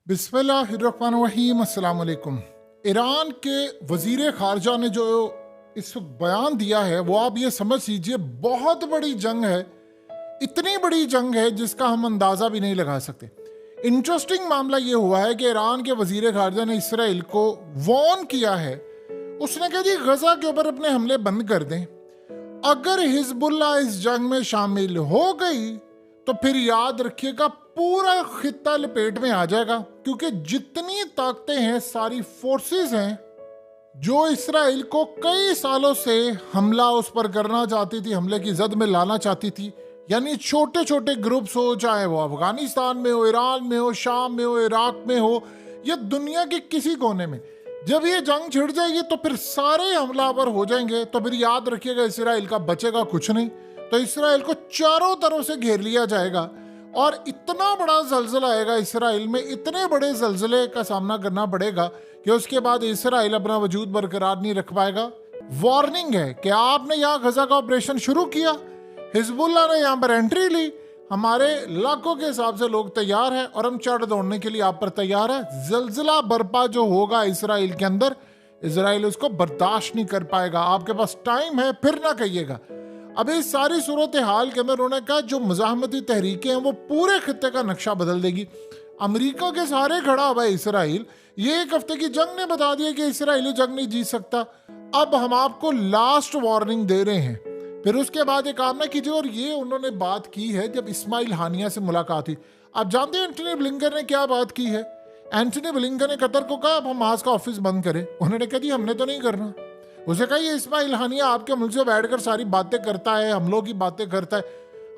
बिस्मिल्लाहिर्रहमानिर्रहीम, अस्सलाम वालेकुम। ईरान के वजीर खारजा ने जो इस वक्त बयान दिया है वो आप ये समझ लीजिए बहुत बड़ी जंग है। इतनी बड़ी जंग है जिसका हम अंदाज़ा भी नहीं लगा सकते। इंटरेस्टिंग मामला ये हुआ है कि ईरान के वजीर खारजा ने इसराइल को वॉर्न किया है। उसने कहा जी गजा के ऊपर अपने हमले बंद कर दें। अगर हिजबुल्लाह इस जंग में शामिल हो गई तो फिर याद रखिएगा पूरा खित्ता लपेट में आ जाएगा, क्योंकि जितनी ताकतें हैं, सारी फोर्सेस हैं जो इसराइल को कई सालों से हमला उस पर करना चाहती थी, हमले की जद में लाना चाहती थी। यानी छोटे छोटे ग्रुप्स हो, चाहे वो अफगानिस्तान में हो, ईरान में हो, शाम में हो, इराक में हो या दुनिया के किसी कोने में, जब ये जंग छिड़ जाएगी तो फिर सारे हमलावर हो जाएंगे। तो फिर याद रखिएगा इसराइल का बचेगा कुछ नहीं। तो इसराइल को चारों तरफ से घेर लिया जाएगा और इतना बड़ा जल्जला आएगा इसराइल में, इतने बड़े जल्जले का सामना करना पड़ेगा कि उसके बाद इसराइल अपना वजूद बरकरार नहीं रख पाएगा। वार्निंग है कि आपने यहाँ गजा का ऑपरेशन शुरू किया, हिजबुल्लाह ने यहाँ पर एंट्री ली, हमारे लाखों के हिसाब से लोग तैयार हैं और हम चढ़ दौड़ने के लिए आप पर तैयार है। जल्जला बर्पा जो होगा इसराइल के अंदर, इसराइल उसको बर्दाश्त नहीं कर पाएगा। आपके पास टाइम है, फिर ना कहिएगा। अब इस सारी सूरत हाल के अंदर उन्होंने कहा जो मुजाहमती तहरीकें हैं वो पूरे खित्ते का नक्शा बदल देगी। अमेरिका के सहारे खड़ा हुआ है इसराइल। ये एक हफ्ते की जंग ने बता दिया कि इसराइली जंग नहीं जीत सकता। अब हम आपको लास्ट वार्निंग दे रहे हैं। फिर उसके बाद एक काम ना कीजिए। और ये उन्होंने बात की है जब इस्माइल हानिया से मुलाकात हुई। आप जानते हैं एंटनी ब्लिंकन ने क्या बात की है? एंटनी ब्लिंकन ने कतर को कहा अब हम हमास का ऑफिस बंद करें। उन्होंने कहा जी हमने तो नहीं करना। उसे कहा ये इस्माइल हानिया आपके मुल्क से बैठकर सारी बातें करता है, हमलों की बातें करता है,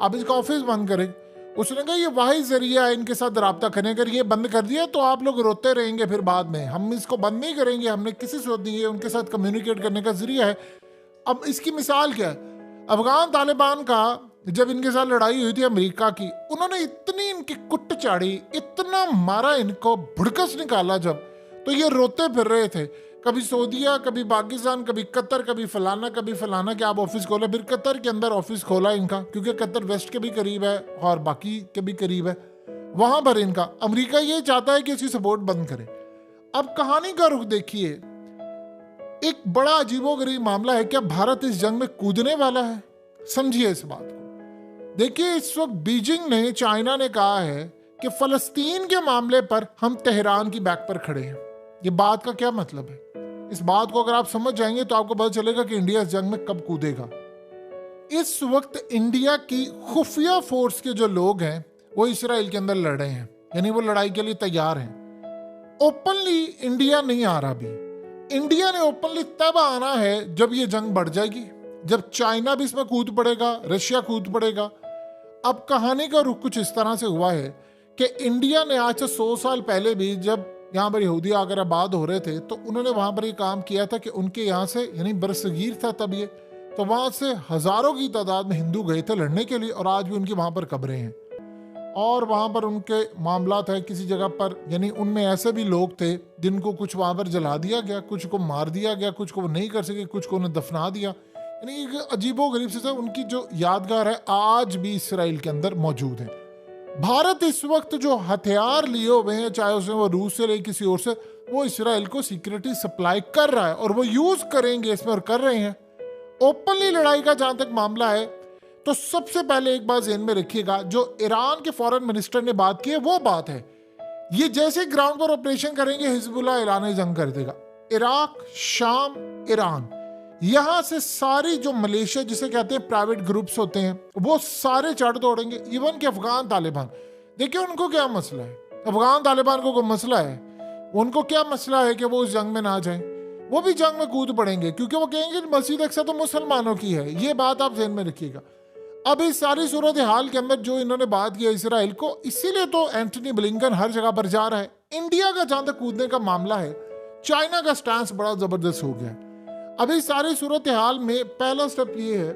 आप इसका ऑफिस बंद करें। उसने कहा ये वाहिद जरिया है इनके साथ रब्ता करने का, ये बंद कर दिया तो आप लोग रोते रहेंगे फिर बाद में। हम इसको बंद नहीं करेंगे, हमने किसी सूरत नहीं, ये उनके साथ कम्युनिकेट करने का जरिया है। अब इसकी मिसाल क्या है? अफगान तालिबान का जब इनके साथ लड़ाई हुई थी अमेरिका की, उन्होंने इतनी इनकी कुट चाड़ी, इतना मारा इनको, भुड़कस निकाला जब, तो ये रोते फिर रहे थे। कभी सऊदीया, कभी पाकिस्तान, कभी कतर, कभी फलाना कि आप ऑफिस खोले। फिर कतर के अंदर ऑफिस खोला इनका, क्योंकि कतर वेस्ट के भी करीब है और बाकी के भी करीब है। वहां पर इनका अमेरिका ये चाहता है कि इसकी सपोर्ट बंद करे। अब कहानी का रुख देखिए, एक बड़ा अजीबोगरीब मामला है। क्या भारत इस जंग में कूदने वाला है? समझिए इस बात को। देखिए इस वक्त बीजिंग ने, चाइना ने कहा है कि फलस्तीन के मामले पर हम तेहरान की बैक पर खड़े हैं। ये बात का क्या मतलब है? इस बात को अगर आप समझ जाएंगे तो आपको पता चलेगा कि इंडिया इस जंग में कब कूदेगा। इस वक्त इंडिया की खुफिया फोर्स के जो लोग हैं वो इसराइल के अंदर लड़ रहे हैं, यानी वो लड़ाई के लिए तैयार हैं। ओपनली इंडिया नहीं आ रहा अभी। इंडिया ने ओपनली तब आना है जब ये जंग बढ़ जाएगी, जब चाइना भी इसमें कूद पड़ेगा, रशिया कूद पड़ेगा। अब कहानी का रुख कुछ इस तरह से हुआ है कि इंडिया ने आज से 100 साल पहले भी जब यहाँ पर यहूदी आकर आबाद हो रहे थे तो उन्होंने वहां पर ये काम किया था कि उनके यहाँ से, यानी बरसगीर था तब ये, तो वहां से हजारों की तादाद में हिंदू गए थे लड़ने के लिए और आज भी उनकी वहां पर कब्रें हैं और वहां पर उनके मामलात हैं किसी जगह पर। यानी उनमें ऐसे भी लोग थे जिनको कुछ वहां पर जला दिया गया, कुछ को मार दिया गया, कुछ को वो नहीं कर सके, कुछ को उन्हें दफना दिया। यानी एक अजीबोगरीब से उनकी जो यादगार है आज भी इसराइल के अंदर मौजूद है। भारत इस वक्त जो हथियार लिए हुए हैं, चाहे उसमें वो रूस से ले किसी और से, वो इसराइल को सिक्योरिटी सप्लाई कर रहा है और वो यूज करेंगे इसमें और कर रहे हैं। ओपनली लड़ाई का जहां तक मामला है तो सबसे पहले एक बात ध्यान में रखिएगा, जो ईरान के फॉरेन मिनिस्टर ने बात की है वो बात है ये जैसे ग्राउंड पर ऑपरेशन करेंगे हिजबुल्लाह ऐलान जंग कर देगा। इराक, शाम, ईरान, यहां से सारी जो मलेशिया जिसे कहते हैं प्राइवेट ग्रुप्स होते हैं वो सारे चढ़ दौड़ेंगे। इवन के अफगान तालिबान, देखिए उनको क्या मसला है? अफगान तालिबान को कोई मसला है? उनको क्या मसला है कि वो उस जंग में ना जाएं? वो भी जंग में कूद पड़ेंगे क्योंकि वो कहेंगे मस्जिद अक्सर तो मुसलमानों की है। ये बात आप ध्यान में रखिएगा। अब इस सारी सूरत हाल के अंदर जो इन्होंने बात की इसराइल को, इसीलिए तो एंटनी ब्लिंकन हर जगह पर जा रहा है। इंडिया का जहां तक कूदने का मामला है, चाइना का स्टांस बड़ा जबरदस्त हो गया है। अभी सारी सूरत हाल में पहला स्टेप ये है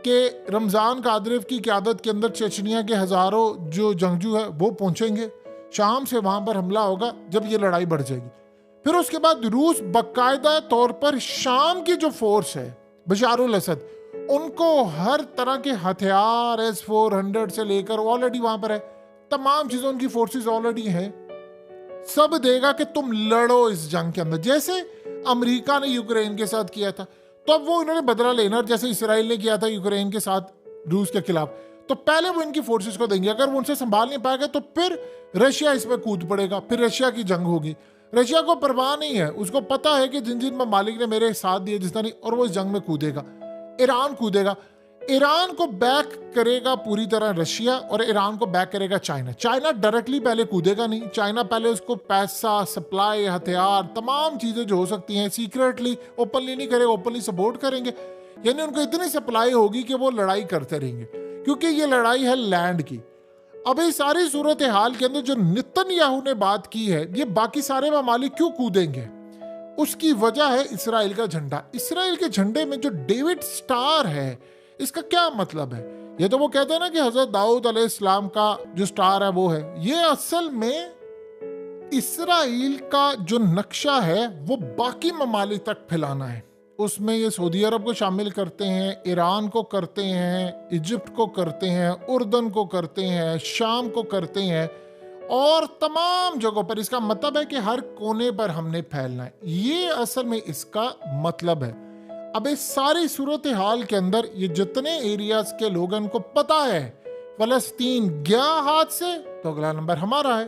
कि रमजान कादिरोव की क़यादत के अंदर चेचनिया के हजारों जो जंगजू है वो पहुंचेंगे। शाम से वहां पर हमला होगा जब ये लड़ाई बढ़ जाएगी। फिर उसके बाद रूस बाकायदा तौर पर शाम की जो फोर्स है बशारुल असद, उनको हर तरह के हथियार S-400 से लेकर ऑलरेडी वहां पर है, तमाम चीजों उनकी फोर्सेस ऑलरेडी हैं। सब देगा कि तुम लड़ो इस जंग के अंदर, जैसे अमेरिका ने यूक्रेन के साथ किया था। तो अब वो इन्होंने बदला लेना, जैसे इसराइल ने किया था यूक्रेन के साथ रूस के खिलाफ। तो पहले वो इनकी फोर्सेस को देंगे, अगर वो उनसे संभाल नहीं पाएगा तो फिर रशिया इसमें कूद पड़ेगा, फिर रशिया की जंग होगी। रशिया को परवाह नहीं है, उसको पता है कि जिन जिन ममालिक ने मेरे साथ दिए जिस नहीं, और वो इस जंग में कूदेगा। ईरान कूदेगा, ईरान को बैक करेगा पूरी तरह रशिया, और ईरान को बैक करेगा चाइना। चाइना डायरेक्टली पहले कूदेगा नहीं, चाइना पहले उसको पैसा, सप्लाई, हथियार, तमाम चीजें जो हो सकती हैं सीक्रेटली, ओपनली नहीं करेगा, ओपनली सपोर्ट करेंगे। यानी उनको इतनी सप्लाई होगी कि वो लड़ाई करते रहेंगे, क्योंकि ये लड़ाई है लैंड की। अब इस सारी सूरत हाल के अंदर जो नेतन्याहू ने बात की है, ये बाकी सारे ममालिक क्यों कूदेंगे, उसकी वजह है इसराइल का झंडा। इसराइल के झंडे में जो डेविड स्टार है, इसका क्या मतलब है? ये तो वो कहते हैं ना कि हजरत दाऊद अलैहिस्सलाम का जो स्टार है वो है। ये असल में इसराइल का जो नक्शा है वो बाकी ममालिक तक फैलाना है। उसमें ये सऊदी अरब को शामिल करते हैं, ईरान को करते हैं, इजिप्ट को करते हैं, उर्दन को करते हैं, शाम को करते हैं, और तमाम जगहों पर। इसका मतलब है कि हर कोने पर हमने फैलना है। ये असल में इसका मतलब है। अब इस सारी सूरत हाल के अंदर ये जितने एरियाज के लोग हैं उनको पता है फलस्तीन गया हाथ से तो अगला नंबर हमारा है,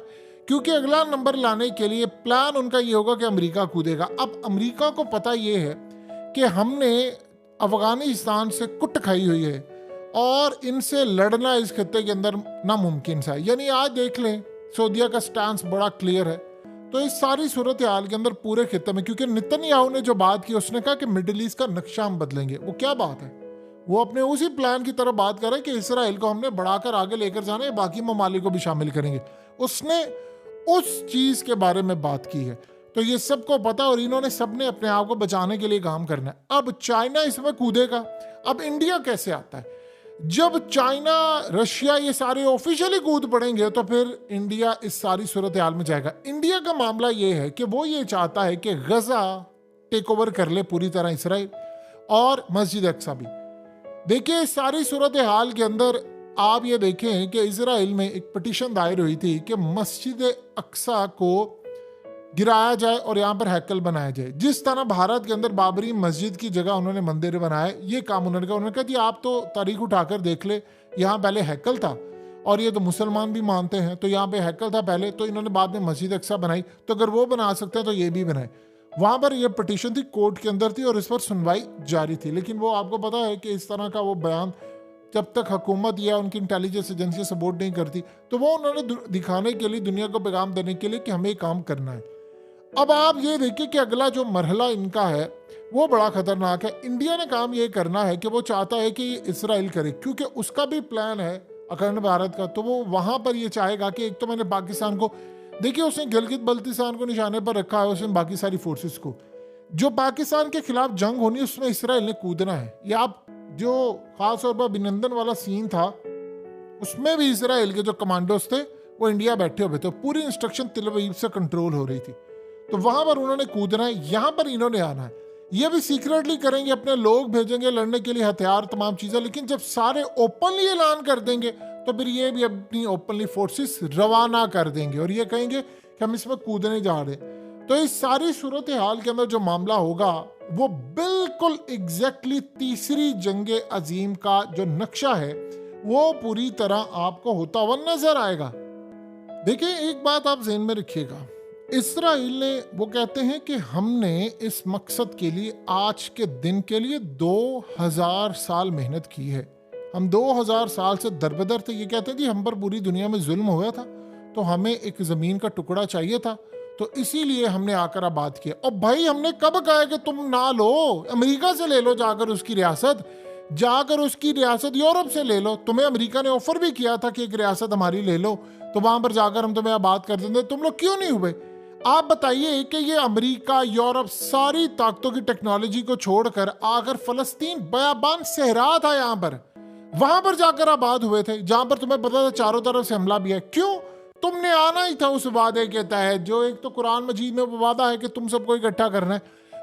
क्योंकि अगला नंबर लाने के लिए प्लान उनका ये होगा कि अमेरिका कूदेगा। अब अमेरिका को पता ये है कि हमने अफगानिस्तान से कुट खाई हुई है और इनसे लड़ना इस खत्ते के अंदर नामुमकिन सा है। यानी आज देख लें सऊदीया का स्टैंस बड़ा क्लियर है। तो इस सारी सूरत हाल के अंदर पूरे खित्ते में, क्योंकि नेतन्याहू ने जो बात की, उसने कहा कि मिडिल ईस्ट का नक्शा हम बदलेंगे। वो क्या बात है? वो अपने उसी प्लान की तरफ बात कर रहे हैं कि इसराइल को हमने बढ़ाकर आगे लेकर जाना है, बाकी ममालिक को भी शामिल करेंगे। उसने उस चीज के बारे में बात की है। तो ये सबको पता, और इन्होंने सबने अपने आप को बचाने के लिए काम करना है। अब चाइना इसमें कूदेगा। अब इंडिया कैसे आता है? जब चाइना, रशिया ये सारे ऑफिशियली कूद पड़ेंगे तो फिर इंडिया इस सारी सूरत हाल में जाएगा। इंडिया का मामला ये है कि वो ये चाहता है कि गजा टेक ओवर कर ले पूरी तरह इसराइल, और मस्जिद अक्सा भी। देखिए इस सारी सूरत हाल के अंदर आप ये देखें कि इसराइल में एक पिटीशन दायर हुई थी कि मस्जिद अक्सा को गिराया जाए और यहाँ पर हैकल बनाया जाए। जिस तरह भारत के अंदर बाबरी मस्जिद की जगह उन्होंने मंदिर बनाए, ये काम उन्होंने कहा जी आप तो तारीख उठाकर देख ले, यहाँ पहले हैकल था और ये तो मुसलमान भी मानते हैं, तो यहाँ पे हैकल था पहले, तो इन्होंने बाद में मस्जिद अक्सा बनाई, तो अगर वो बना सकते हैं तो ये भी बनाए। वहाँ पर ये पिटीशन थी, कोर्ट के अंदर थी और इस पर सुनवाई जारी थी। लेकिन वो आपको पता है कि इस तरह का वो बयान जब तक हुकूमत या उनकी इंटेलिजेंस एजेंसी सपोर्ट नहीं करती, तो वो उन्होंने दिखाने के लिए, दुनिया को पैगाम देने के लिए कि हमें काम करना है। अब आप ये देखिए कि अगला जो मरहला इनका है वो बड़ा खतरनाक है। इंडिया ने काम ये करना है कि वो चाहता है कि इसराइल करे, क्योंकि उसका भी प्लान है अखंड भारत का। तो वो वहां पर ये चाहेगा कि एक तो मैंने पाकिस्तान को, देखिए उसने गिलगित बल्तिस्तान को निशाने पर रखा है, उसने बाकी सारी फोर्सेस को। जो पाकिस्तान के खिलाफ जंग होनी है उसमें इसराइल ने कूदना है। ये आप जो खास तौर पर अभिनंदन वाला सीन था उसमें भी इसराइल के जो कमांडोज थे वो इंडिया बैठे हुए थे, पूरी इंस्ट्रक्शन तिल अवीव से कंट्रोल हो रही थी। तो वहां पर उन्होंने कूदना है, यहां पर इन्होंने आना है। ये भी सीक्रेटली करेंगे, अपने लोग भेजेंगे लड़ने के लिए, हथियार तमाम चीजें। लेकिन जब सारे ओपनली ऐलान कर देंगे तो फिर ये भी अपनी ओपनली फोर्सेस रवाना कर देंगे और ये कहेंगे कि हम इसमें कूदने जा रहे। तो इस सारी सूरत हाल के अंदर जो मामला होगा वो बिल्कुल एग्जैक्टली तीसरी जंगे अजीम का जो नक्शा है वो पूरी तरह आपको होता हुआ नजर आएगा। देखिए एक बात आप ज़हन में रखिएगा, इसराइल ने, वो कहते हैं कि हमने इस मकसद के लिए, आज के दिन के लिए 2000 साल मेहनत की है। हम 2000 साल से दरबदर थे। ये कहते हैं जी हम पर पूरी दुनिया में जुल्म हुआ था तो हमें एक ज़मीन का टुकड़ा चाहिए था, तो इसीलिए हमने आकर आबाद किया। और भाई हमने कब कहा कि तुम ना लो, अमेरिका से ले लो जाकर उसकी रियासत, जाकर उसकी रियासत यूरोप से ले लो। तुम्हें अमेरिका ने ऑफर भी किया था कि एक रियासत हमारी ले लो, तो वहां पर जाकर हम तुम्हें आबाद कर देंगे। तुम लोग क्यों नहीं हुए? आप बताइए कि ये अमेरिका, यूरोप, सारी ताकतों की टेक्नोलॉजी को छोड़कर आकर फलस्तीन बयाबान सहरा था यहाँ पर, वहां पर जाकर आबाद हुए थे, जहां पर तुम्हें पता था चारों तरफ से हमला भी है। क्यों? तुमने आना ही था उस वादे के तहत, जो एक तो कुरान मजीद में वो वादा है कि तुम सबको इकट्ठा करना है,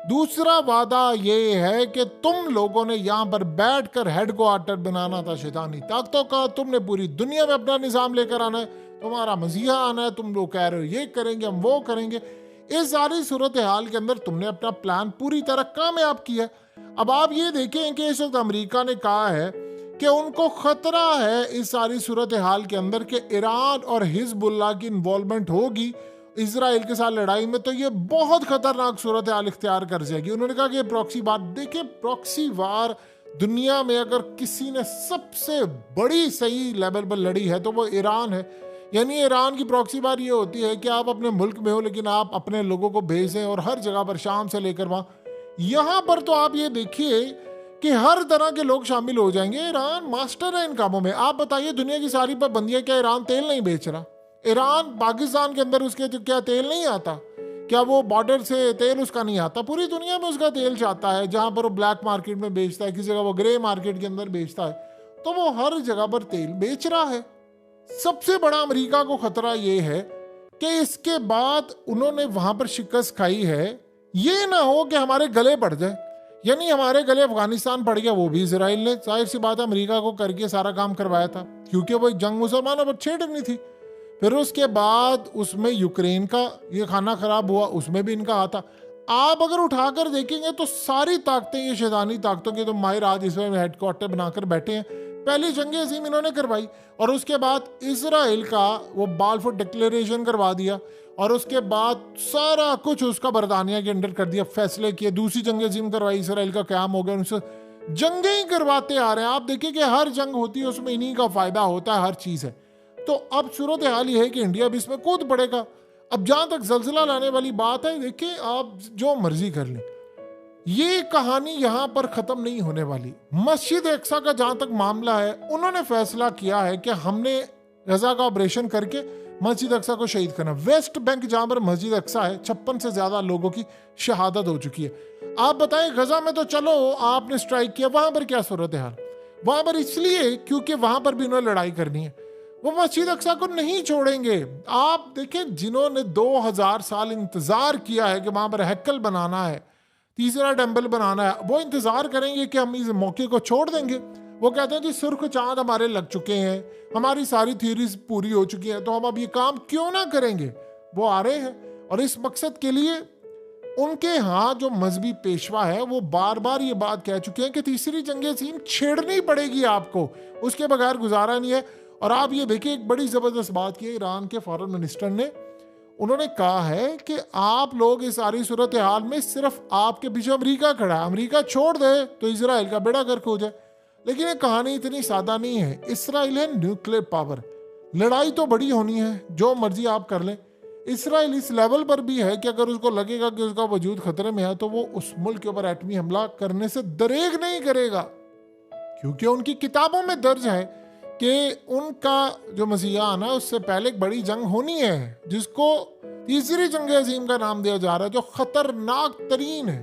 दूसरा वादा ये है कि तुम लोगों ने यहाँ पर बैठकर हेडक्वार्टर बनाना था शैतानी ताकतों का, तुमने पूरी दुनिया में अपना निजाम लेकर आना है। तुम्हारा मसीहा आना है, तुम लोग कह रहे हो ये करेंगे, हम वो करेंगे। इस सारी सूरत हाल के अंदर तुमने अपना प्लान पूरी तरह कामयाब किया। अब आप ये देखें कि इस वक्त अमेरिका ने कहा है कि उनको खतरा है इस सारी सूरत हाल के अंदर कि ईरान और हिजबुल्लाह की इन्वॉल्वमेंट होगी इजराइल के साथ लड़ाई में, तो ये बहुत खतरनाक सूरत हाल इख्तियार कर जाएगी। उन्होंने कहा कि प्रॉक्सी वार, देखिए प्रॉक्सी वार दुनिया में अगर किसी ने सबसे बड़ी सही लेवल पर लड़ी है तो वो ईरान है। यानी ईरान की प्रॉक्सी वार ये होती है कि आप अपने मुल्क में हो लेकिन आप अपने लोगों को भेजें और हर जगह पर शाम से लेकर वहाँ, यहाँ पर तो आप ये देखिए कि हर तरह के लोग शामिल हो जाएंगे। ईरान मास्टर है इन कामों में। आप बताइए दुनिया की सारी पाबंदियां, क्या ईरान तेल नहीं बेच रहा? ईरान पाकिस्तान के अंदर उसके तो क्या तेल नहीं आता? क्या वो बॉर्डर से तेल उसका नहीं आता? पूरी दुनिया में उसका तेल जाता है। जहां पर वो ब्लैक मार्केट में बेचता है, किसी जगह वो ग्रे मार्केट के अंदर बेचता है, तो वो हर जगह पर तेल बेच रहा है। सबसे बड़ा अमेरिका को खतरा ये है कि इसके बाद उन्होंने वहां पर शिकस्त खाई है, ये ना हो कि हमारे गले पड़ जाए। यानी हमारे गले अफगानिस्तान पड़ गया, वो भी इजराइल ने जाहिर सी बात है अमेरिका को करके सारा काम करवाया था, क्योंकि वो जंग मुसलमानों पर छेड़नी थी। फिर उसके बाद उसमें यूक्रेन का ये खाना खराब हुआ, उसमें भी इनका हाथ था। आप अगर उठाकर देखेंगे तो सारी ताकतें, ये शैतानी ताकतों के तो माहिर आज इसमें हेडक्वार्टर बनाकर बैठे हैं। पहली जंग अजीम इन्होंने करवाई और उसके बाद इजराइल का वो बालफोर डिक्लेरेशन करवा दिया और उसके बाद सारा कुछ उसका बरतानिया के अंडर कर दिया, फैसले किए। दूसरी जंग अजीम करवाई, इसराइल का क़याम हो गया। उनसे जंगें ही करवाते आ रहे हैं। आप देखिए कि हर जंग होती है उसमें इन्हीं का फायदा होता है, हर चीज़ है। तो अब सूरत हाल ये है कि इंडिया भी इसमें कूद पड़ेगा। अब जहां तक जल्जला लाने वाली बात है, देखिए आप जो मर्जी कर लें, ये कहानी यहां पर खत्म नहीं होने वाली। मस्जिद अक्सा का जहां तक मामला है, उन्होंने फैसला किया है कि हमने गजा का ऑपरेशन करके मस्जिद अक्सा को शहीद करना। वेस्ट बैंक जहां पर मस्जिद अक्सा है, 56 से ज्यादा लोगों की शहादत हो चुकी है। आप बताएं गजा में तो चलो आपने स्ट्राइक किया, वहां पर क्या सूरत हाल? वहां पर इसलिए क्योंकि वहां पर भी उन्होंने लड़ाई करनी है, वो मस्जिद अक्सा को नहीं छोड़ेंगे। आप देखें जिन्होंने 2000 साल इंतजार किया है कि वहां पर हैकल बनाना है, तीसरा टेम्पल बनाना है, वो इंतजार करेंगे कि हम इस मौके को छोड़ देंगे। वो कहते हैं जी सुर्ख चांद हमारे लग चुके हैं, हमारी सारी थ्योरीज पूरी हो चुकी हैं, तो हम अब ये काम क्यों ना करेंगे। वो आ रहे हैं और इस मकसद के लिए उनके यहाँ जो मजहबी पेशवा है वो बार बार ये बात कह चुके हैं कि तीसरी जंग अज़ीम छेड़नी पड़ेगी आपको, उसके बगैर गुजारा नहीं है। और आप ये देखिए एक बड़ी जबरदस्त बात की ईरान के फॉरेन मिनिस्टर ने, उन्होंने कहा है कि आप लोग इस सारी सूरत हाल में सिर्फ आपके पीछे अमेरिका खड़ा है, अमेरिका छोड़ दे तो इजराइल का बेड़ा गर्क हो जाए। लेकिन ये कहानी इतनी सादा नहीं है। इजराइल है न्यूक्लियर पावर, लड़ाई तो बड़ी होनी है, जो मर्जी आप कर लें। इजराइल इस लेवल पर भी है कि अगर उसको लगेगा कि उसका वजूद खतरे में है तो वो उस मुल्क के ऊपर एटमी हमला करने से दरेग नहीं करेगा, क्योंकि उनकी किताबों में दर्ज है कि उनका जो मसीहा आना है उससे पहले एक बड़ी जंग होनी है, जिसको तीसरी जंग अजीम का नाम दिया जा रहा है, जो खतरनाक तरीन है।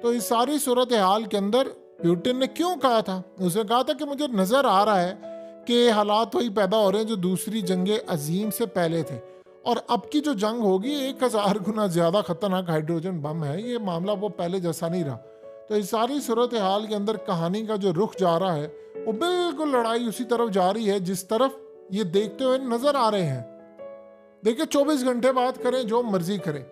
तो इस सारी सूरत हाल के अंदर प्यूटिन ने क्यों कहा था? उसने कहा था कि मुझे नजर आ रहा है कि हालात वही पैदा हो रहे हैं जो दूसरी जंग अजीम से पहले थे, और अब की जो जंग होगी 1000 गुना ज्यादा खतरनाक हाइड्रोजन बम है। ये मामला वो पहले जैसा नहीं रहा। तो इस सारी सूरत हाल के अंदर कहानी का जो रुख जा रहा है वो बिल्कुल लड़ाई उसी तरफ जा रही है जिस तरफ ये देखते हुए नजर आ रहे हैं। देखिए 24 घंटे बात करें, जो मर्जी करें,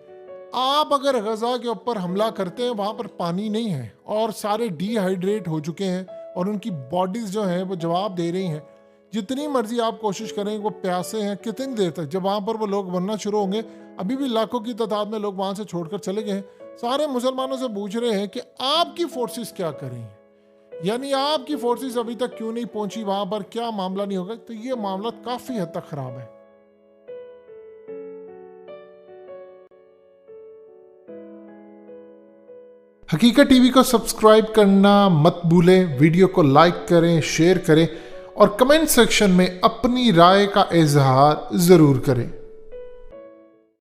आप अगर गजा के ऊपर हमला करते हैं, वहां पर पानी नहीं है और सारे डिहाइड्रेट हो चुके हैं और उनकी बॉडीज जो है वो जवाब दे रही हैं। जितनी मर्जी आप कोशिश करें, वो प्यासे हैं कितनी देर तक, जब वहां पर वो लोग बनना शुरू होंगे। अभी भी लाखों की तादाद में लोग वहां से छोड़कर चले गए हैं। सारे मुसलमानों से पूछ रहे हैं कि आपकी फोर्सेस क्या कर रही हैं, यानी आपकी फोर्सेस अभी तक क्यों नहीं पहुंची वहां पर, क्या मामला नहीं होगा। तो ये मामला काफी हद तक खराब है। हकीकत टीवी को सब्सक्राइब करना मत भूलें, वीडियो को लाइक करें, शेयर करें और कमेंट सेक्शन में अपनी राय का इजहार जरूर करें।